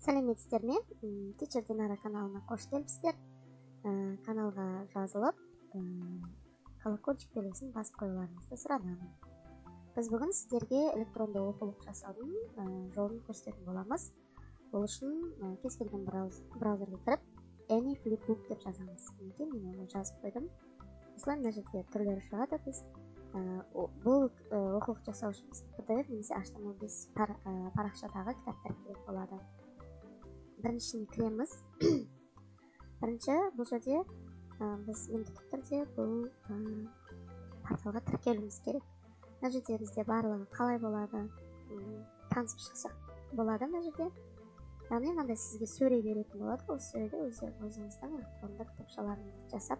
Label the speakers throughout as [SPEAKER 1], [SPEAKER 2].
[SPEAKER 1] Сәлеметсіздер ме? Teacher Dinara каналына қош келіпсіздер. Каналға жазылып, колокольчик белгісін басып қоюларыңызды сұранамын. Біз бүгін сіздерге электронды оқулық жасаудың жолын көрсететін боламыз. Бұл үшін кез келген браузерге кіріп, AnyFlipbook деп жазамыз. Мен оны жазып қойдым. Осылай мына жерде түрлері шығады. Біз бұл оқулық жасау үшін PDF немесе HTML5 парақшадағы кітаптар керек болады. Біріншісіне кіреміз. Бірінші бұл жерде біз міндетті түрде бұл порталға тіркелуіміз керек. Мына жерде бізде барлығы қалай болады, танысып шықсақ болады мына жерде. Яғни мынандай сізге сөре беретін болады. Ол сөреде өзіңіздің электронды кітапшаларыңызды жасап,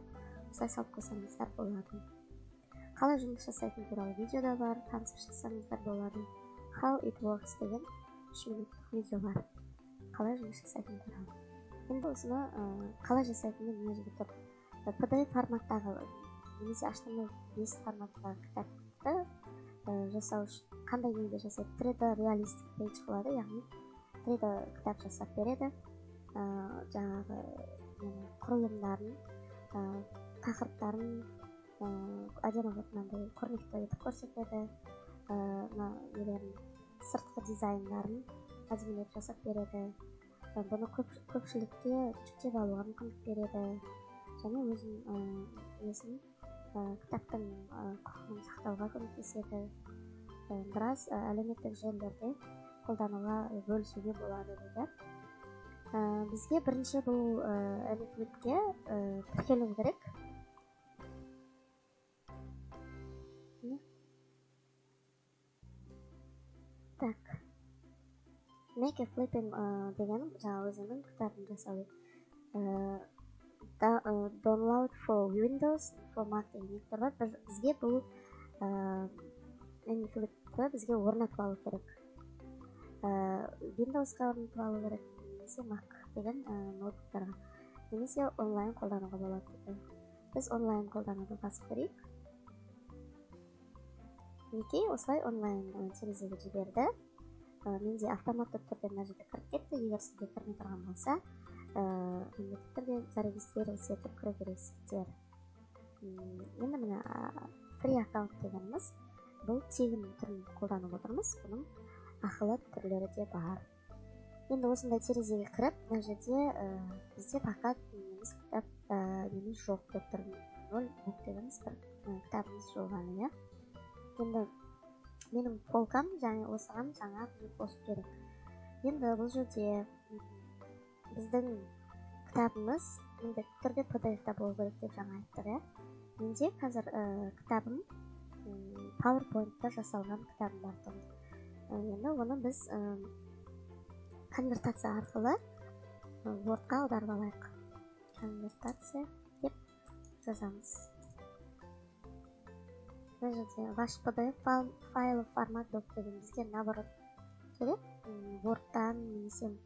[SPEAKER 1] осылай салып қойсаңыздар болады. Қалай жұмыс жасайтын туралы видео да бар, танысып шықсаңыздар болады. How it works деген 3 минуттық видео бар. Қалай жұмыс жасайтын туралы. Енді осыны қалай жасайтынын мына жерде тұр. PDF форматтағы немесе HTML5 форматтағы кітапты жасау үшін қандай неде жасайды? 3D реалистик пейдж қылады, яғни 3D кітап жасап береді. Жаңағы құрылымдарын, тақырыптарын әдемі мынандай көрнекті етіп көрсетеді. Сыртқы дизайндарын әдемілеп жасап береді. Бұны көпшілікке жүктеп алуға мүмкіндік береді. Және өзін кітаптың құқығын сақтауға көмектеседі. Біраз әлеуметтік желілерде қолдануға бөлісуге болады дейді. Бізге бірінші бұл AnyFlipке тіркелу керек. Так. Make a flipping деген жаңа өзінің кітабын жасау. Download for Windows for Mac деген бар. Бізге бұл AnyFlipті бізге орнатып алу керек. Windowsқа орнатып алу керек, немесе Mac деген ноутбуктарға, немесе онлайн қолдануға болады. Біз онлайн қолдануды басып көрейік. Мінекей осылай онлайн терезеге жіберді. Менде автоматты түрде мына жерде кіріп кетті. Егер сізде кірмей тұрған болса, міндетті түрде зарегистрироваться етіп кіру керексіздер. Енді мына free аккаунт дегеніміз бұл тегін түрін қолданып отырмыз. Бұның ақылы түрлері де бар. Енді осындай терезеге кіріп, мына жерде бізде пока кітап неміз жоқ деп тұр. 0 бук дегеніміз бір кітабымыз жоғаны. Енді менің полкам және осыған жаңа бір қосып керек. Енді бұл жерде біздің кітабымыз міндетті түрде PDF-та болу керек деп жаңа айттық. Менде қазір кітабым PowerPoint-та жасалған кітабым бар тұр. Енді оны біз конвертация арқылы Word-қа аударып алайық. Конвертация деп жазамыз. Мына жерде ваш PDF файлы формат доп деген бізге наоборот керек. Word-тан немесе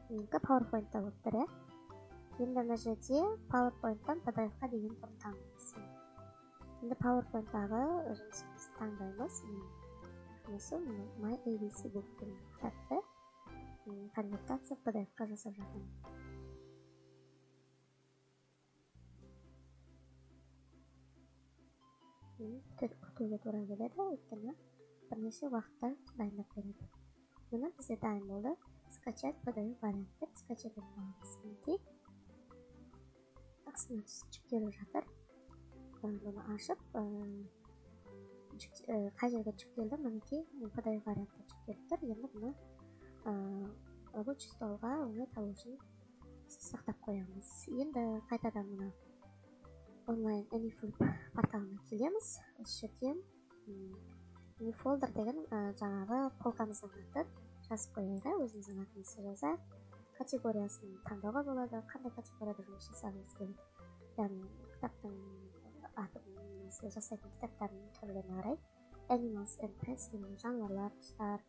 [SPEAKER 1] PowerPoint-та болып тұр. Енді мына жерде PowerPoint-тан PDF-қа деген тұр таңдаймыз. Енді PowerPoint-тағы жұмысымызды таңдаймыз. Осы My ABC Book деген кітапты конвертация PDF-қа жасап жатырмын. Күтуге тура келеді, өйткені бірнеше уақытта дайындап береді. Міне бізде дайын болды. Скачать PDF вариант деп скачать етіп аламыз. Мінекей астына жүктеліп жатыр. Бұны ашып, қай жерге жүктелді, мінекей PDF вариантта жүктеліп тұр. Енді бұны рабочий столға оңай табу үшін сақтап қоямыз. Енді қайтадан мұны онлайн AnyFlip порталына келеміз. Осы жерде folder деген жаңағы полкамыздың атын жазып қояйық. Өзіміздің атымызды жазайық. Категориясын таңдауға болады. Қандай категорияда жұмыс жасағыңыз келеді. Яғни кітаптың атын жасайтын кітаптардың түрлеріне қарай. Animals and Pets деген жануарлар, құстар.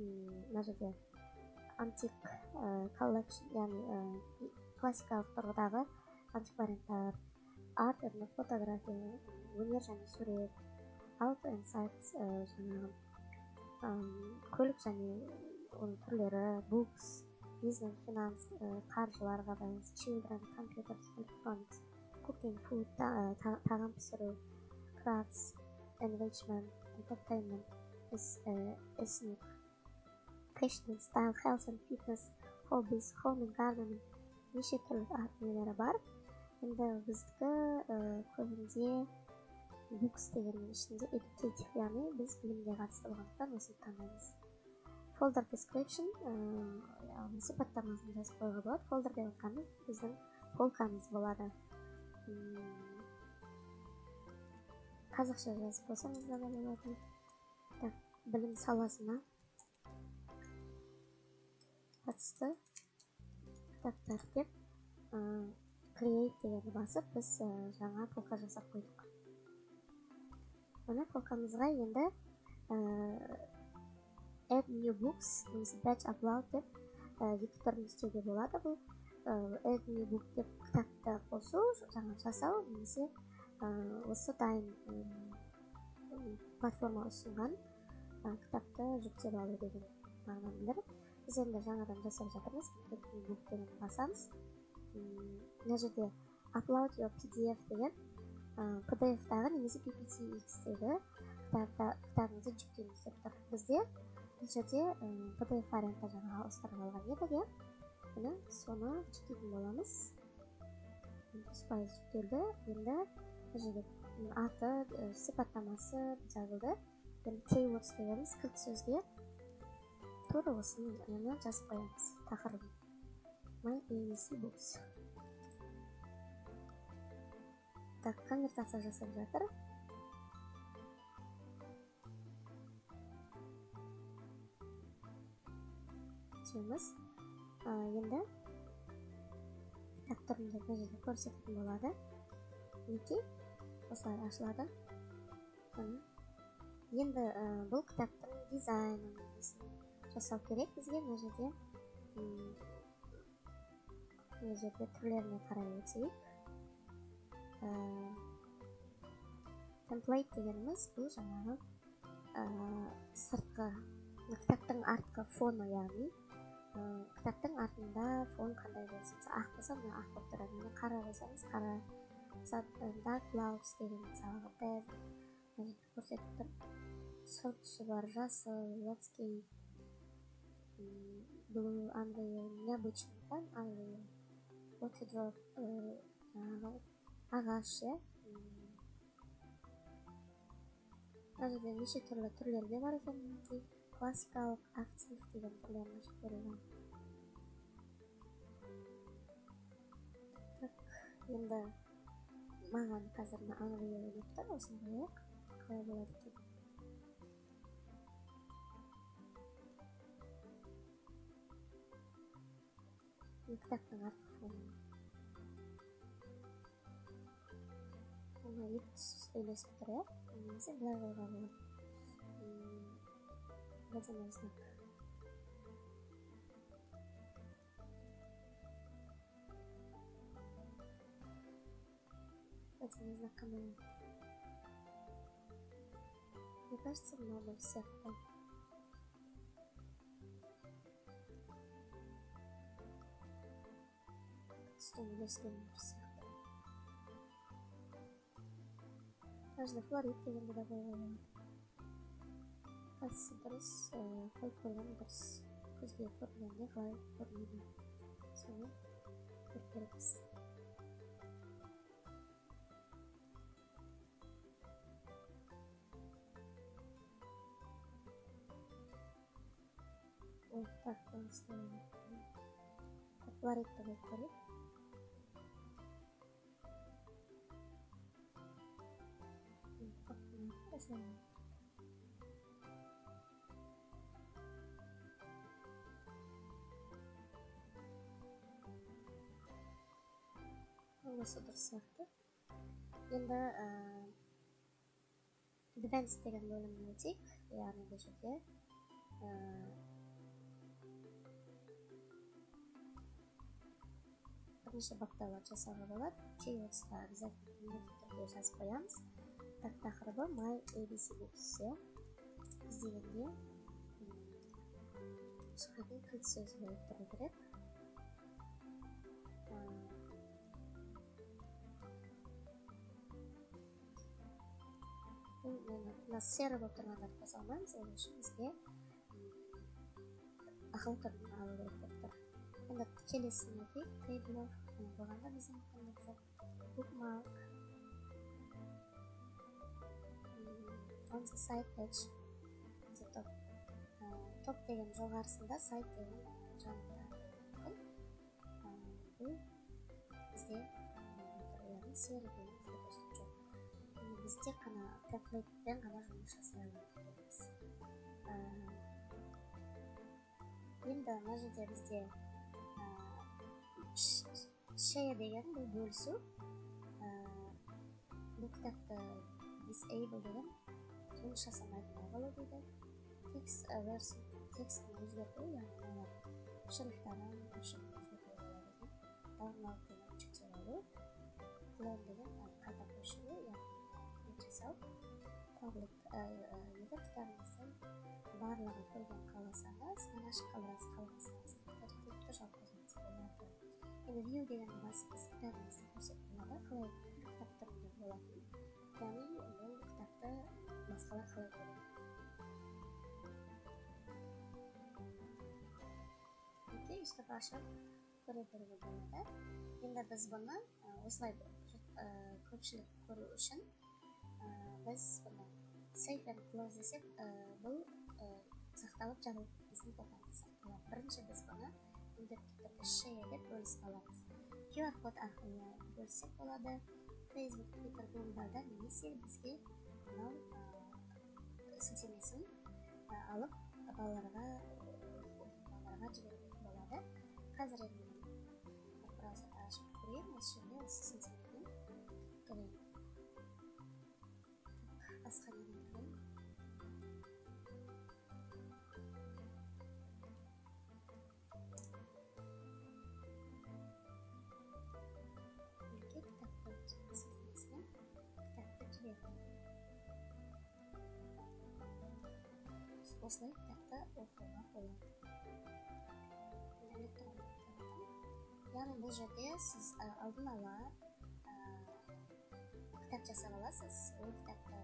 [SPEAKER 1] Мына жерде антик collection, яғни классикалық тұрғыдағы антиквариаттар, арт and фотография, өнер және сурет, auto and sites, көлік және оның түрлері, books, business, finance, қаржыларға байланысты, children, computers, electronics, cooking, food, тағам пісіру, crafts, enrichment, entertainment, ethnic, fashion, style, health and fitness, hobbies, home and gardening, неше түрлі нелері бар. Енді біздікі көбінде books дегеннің ішінде educative, яғни біз білімге қатысты болғандықтан осыны таңдаймыз. Folder description, яғни сипаттамасын жазып қоюға болады. Folder деп жатқанымыз біздің полкамыз болады. Қазақша жазып қойсаңыз да болады. Білім саласына қатысты кітаптар деп create дегенді басып, біз жаңа полка жасап қойдық. Мына полкамызға енді add new books, немесе batch upload деп екі түрін істеуге болады. Бұл add new book деп кітапты қосу, жаңа жасау, немесе осы дайын платформа ұсынған кітапты жүктеп алу деген мағынаны білдіріп, біз енді жаңадан жасап жатырмыз. Add new book дегенді басамыз. Мына жерде upload your PDF деген PDF-тағы немесе PPTX-тегі кітабыңызды жүктеңіз деп тұр. Бізде бұл жерде PDF вариантта жаңа ауыстырып алған едік, міне соны жүктейтін боламыз. Тұспайыз жүктелді. Енді бұл жерде аты, сипаттамасы жазылды. Енді keywords дегеніміз кілт сөзге тура осыны жазып қоямыз. Тақырыбын My ABC Books. Конвертация жасап жатыр. Сөзіміз енді кітап түрінде бұл жерде көрсететін болады. Мінекей осылай ашылады. Енді бұл кітаптың дизайнын жасау керек бізге. Мына жерде түрлеріне қарай өтейік. Template дегеніміз бұл жаңағы сыртқы, кітаптың артқы фоны, яғни кітаптың артында фон қандай болса, ақ болса, мына ақ болып тұрады. Қара болсаңыз қара, dark clouds деген мысалға бәз көрсетіп тұр. Сұр түсі бар, жасыл, landscape, blue, unreal, необычный, unreal, water ағаш, мына жерде неше түрлі түрлерге бар екен. Классикалық, актив деген түрлерін ашып берілген. Енді маған қазір unreal деп тұр, осыны қояйық. Қалай болады екен. Кітаптың артқы фоны. Оны екі түс үйлесіп тұр, немесе былай қойға болады. Водяной знак. Водяной знак камеры. Мне кажется, много всех. Что не дословно всех. Каждый флорид дегенді де қойған. Қайсысы дұрыс, қойып қойған дұрыс. Көзге көргенде қалай көрмейді. Соны көріп көреміз. Ой, так, поставим. Так, флоридті қойып көрейік. Осы дұрыс сияқты. Енді Advanced деген бөлімін өтейік. Яғни бұл жерде бірнеше баптаулар жасауға болады. Keywords'та обязательно түрде жазып қоямыз. Тақырыбы My ABC Books. Іздегенде шығатын кілт сөз болып тұру керек. Мына сері болып тұрғандарды қоса алмаймыз, ол үшін бізге ақылы түрін алу керек болып тұр. Енді келесіне өтейік. Table болғанда біздің мүмкіндік жоқ. Bookmark on the side page. Топ деген жоғарысында, сайт деген жанында. Бұл бізде яғни сері деген жоқ. Біз тек қана темплейтпен ғана жұмыс жасай аламыз. Енді мына жерде бізде share деген бұл бөлісу. Бұл кітапты disable деген жұмыс жасамайтын болу дейді. Текстін өзгерту, яғни шрифтарын өзгерту болады. Download деген жүктеп алу. Clone деген қайта көшіру, яғни жасау. Public егер кітабыңыздың барлығын көрген қаласаңыз, ашық қаласаңыз, кітапты жауып қойсаңыз болады. Енді view деген басымыз кітабыңызды көрсетіп болады, қалай кітап түрінде болатын. Яғни бұл кітапты басқалар қалай көреді. Үстіп ашып көре беруге болады. Енді біз бұны осылай көпшілік көру үшін біз бұны save and close десек, бұл сақталып жабылып біздің қолданымыз сақталады. Бірінші біз бұны міндетті түрде share деп бөлісіп аламыз. QR код арқылы бөлісек болады. Facebook, Twitter, Google'да немесе бізге мынау сілтемесін алып балаларға жіберуге болады. Қазір енді браузерді ашып көрейін. Осы жерде осы сілтемені көрейін. Басқа неден көрейін. Кітапты сілтемесімен кітапты жібердім. Осылай кітапты оқуға болады. Яғни бұл жерде сіз алдын ала кітап жасап аласыз. Ол кітапты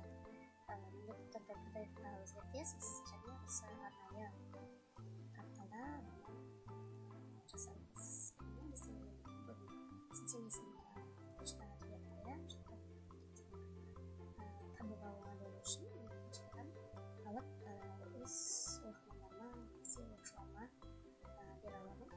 [SPEAKER 1] міндетті түрде PDF-қа өзгертесіз және осы арнайы картада жасап аласыз. Біздің сілтемесін почтаға жіберіп қоямын. Табуға оңай болу үшін почтадан алып өз оқырмандарыма, оқушыларыма бере аламын.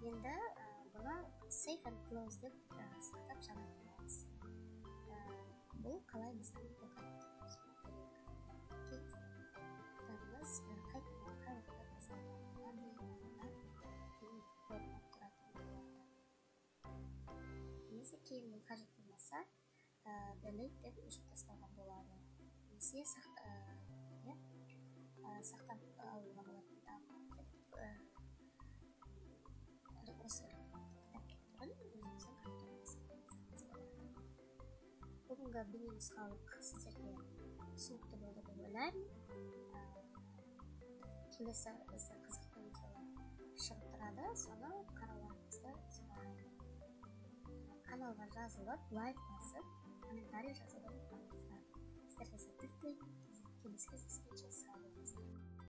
[SPEAKER 1] Енді бұны save and close деп сақтап жабып қоямыз. Бұл қалай біздің кітабымыз қайтадан қай уақытта жасалғанына көрініп тұратын болады. Немесе кейін бұл қажет болмаса delete деп өшіріп тастауға болады. Немесе сақтап алуға болады. Осы кітап түрін өзіміздің компьютерімізге болады. Бүгінгі бейненұсқалық сіздерге түсінікті болды деп ойлаймын. Келесі бізді қызықты видеолар шығып тұрады, соны қарауларыңызды сұраймын. Каналға жазылып, лайк басып, комментарий жазуды ұмытпаңыздар. Сіздерге сәттілік тілеймін. Келесі кездескенше